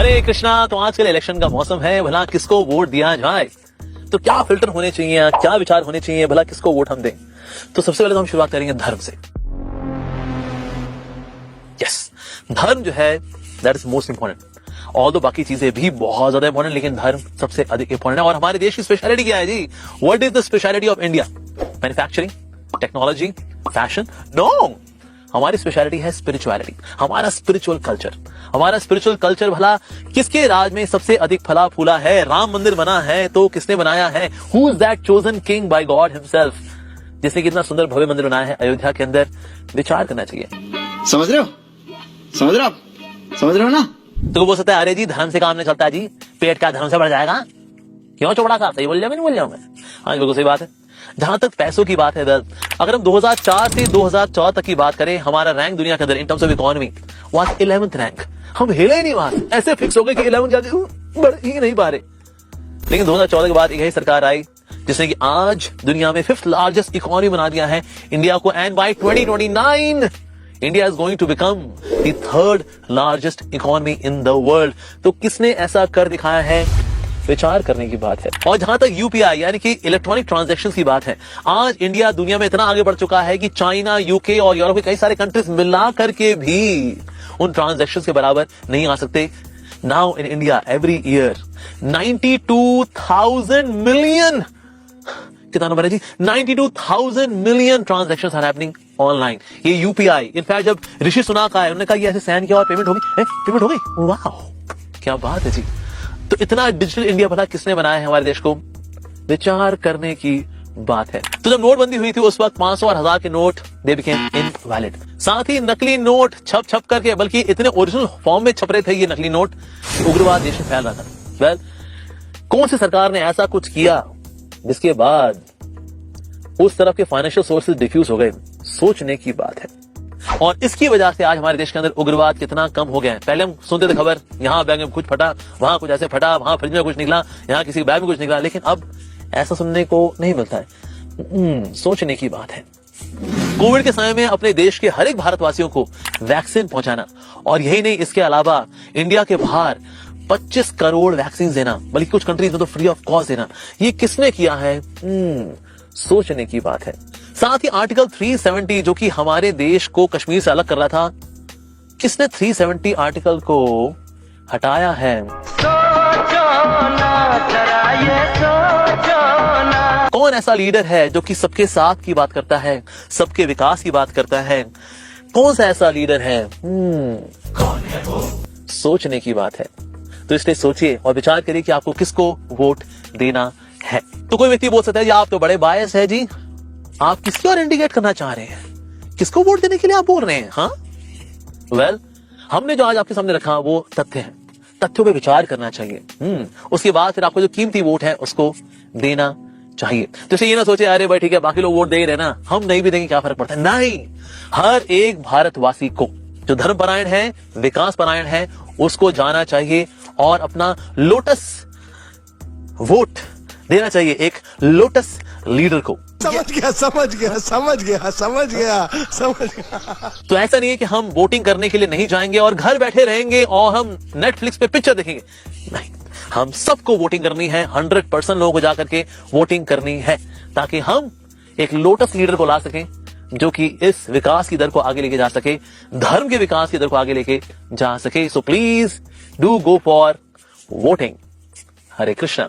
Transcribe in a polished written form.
हरे कृष्णा। तो आजकल इलेक्शन का मौसम है, भला किसको वोट दिया जाए, तो क्या फिल्टर होने चाहिए, क्या विचार होने चाहिए, भला किसको वोट हम दें। तो सबसे पहले तो हम शुरुआत करेंगे धर्म से। यस, धर्म जो है दैट इज मोस्ट इंपॉर्टेंट। और तो बाकी चीजें भी बहुत ज्यादा इंपॉर्टेंट, लेकिन धर्म सबसे अधिक इंपॉर्टेंट है। और हमारे देश की स्पेशलिटी क्या है जी? What is the speciality of India? Manufacturing, technology, fashion? No, हमारी स्पेशलिटी है स्पिरिचुअलिटी, हमारा स्पिरिचुअल कल्चर। हमारा स्पिरिचुअल कल्चर भला किसके राज में सबसे अधिक फला फूला है? राम मंदिर बना है तो किसने बनाया है? Who is that chosen king bye God himself, जिसने कितना सुंदर भव्य मंदिर बनाया है अयोध्या के अंदर? विचार करना चाहिए। समझ रहे हो? समझ रहे हो? समझ रहे हो ना? तो बोल सकता है अरे जी धर्म से काम नहीं चलता जी, पेट का धर्म से बढ़ जाएगा। क्यों चौड़ा साहब, सही बोल जाए, नहीं बोल जाऊं मैं? हाँ बिल्कुल सही बात है। जहां तक पैसों की बात है दल, अगर हम 2004 से 2014 तक की बात करें, हमारा रैंक दुनिया के अंदर in terms of economy was 11th rank. हम हिले ही नहीं वहां, ऐसे फिक्स हो गए कि 11 जाते बढ़ ही नहीं पा रहे। लेकिन 2014 के बाद यही सरकार आई जिसने कि आज दुनिया में 5th लार्जेस्ट इकोनॉमी बना दिया है इंडिया को। And by 2029 India is going to become the 3rd largest economy in the world. तो किसने ऐसा कर दिखाया है? विचार करने की बात है। और जहां तक यूपीआई यानी कि इलेक्ट्रॉनिक ट्रांजैक्शंस की बात है, आज इंडिया दुनिया में इतना आगे बढ़ चुका है कि चाइना, यूके और यूरोप के कई सारे कंट्रीज मिला करके भी उन ट्रांजैक्शंस के बराबर नहीं आ सकते। Now in India every year 92,000 million, कितना नंबर है जी? 92,000 million transactions are happening online. ये यूपीआई, इनफैक्ट जब ऋषि सुनाक आए उन्होंने कहा ये ऐसे स्कैन किया और पेमेंट हो गई। पेमेंट हो गई, वाह क्या बात है जी। तो इतना डिजिटल इंडिया भला किसने बनाया है हमारे देश को? विचार करने की बात है। तो जब नोटबंदी हुई थी उस वक्त 500 और 1000 के नोट दे बिकेम इनवैलिड। साथ ही नकली नोट छप करके, बल्कि इतने ओरिजिनल फॉर्म में छप रहे थे ये नकली नोट, उग्रवाद देश में फैल रहा था। वेल, कौन सी सरकार ने ऐसा कुछ किया जिसके बाद उस तरफ के फाइनेंशियल सोर्सेज डिफ्यूज हो गए? सोचने की बात है। और इसकी वजह से आज हमारे देश के अंदर उग्रवाद कितना कम हो गया है। पहले हम सुनते थे खबर, यहाँ बैग में कुछ फटा, वहां कुछ ऐसे फटा, वहां फ्रिज में कुछ निकला, यहाँ किसी बैग में कुछ निकला, लेकिन अब ऐसा सुनने को नहीं मिलता है। सोचने की बात है। कोविड के समय में अपने देश के हर एक भारतवासियों को वैक्सीन पहुंचाना, और यही नहीं इसके अलावा इंडिया के बाहर 25 करोड़ वैक्सीन देना, बल्कि कुछ कंट्रीज में तो फ्री ऑफ कॉस्ट देना, ये किसने किया है? सोचने की बात है। साथ ही आर्टिकल 370 जो कि हमारे देश को कश्मीर से अलग कर रहा था, किसने 370 आर्टिकल को हटाया है? कौन ऐसा लीडर है जो कि सबके साथ की बात करता है, सबके विकास की बात करता है? कौन सा ऐसा लीडर है? कौन है वो? सोचने की बात है। तो इसलिए सोचिए और विचार करिए कि आपको किसको वोट देना है। तो कोई व्यक्ति बोल सकता है जी आप तो बड़े बायस है जी, आप किसकी ओर इंडिकेट करना चाह रहे हैं? किसको वोट देने के लिए आप बोल रहे हैं? हाँ वेल, हमने जो आज आपके सामने रखा वो तथ्य है। तथ्यों पे विचार करना चाहिए। उसके बाद फिर आपको जो कीमती वोट है उसको देना चाहिए। तो इसे ये ना सोचे अरे भाई ठीक है बाकी लोग वोट दे ही रहे ना, हम नहीं भी देंगे क्या फर्क पड़ता है? नहीं, हर एक भारतवासी को जो धर्म परायण है, विकास परायण है, उसको जाना चाहिए और अपना लोटस वोट देना चाहिए एक लोटस लीडर को। समझ गया। तो ऐसा नहीं है कि हम वोटिंग करने के लिए नहीं जाएंगे और घर बैठे रहेंगे और हम नेटफ्लिक्स पे पिक्चर देखेंगे। नहीं, हम सबको वोटिंग करनी है। 100% लोगों को जाकर के वोटिंग करनी है ताकि हम एक लोटस लीडर को ला सकें जो कि इस विकास की दर को आगे लेके जा सके, धर्म के विकास की दर को आगे लेके जा सके। So please do go for voting. Hare Krishna.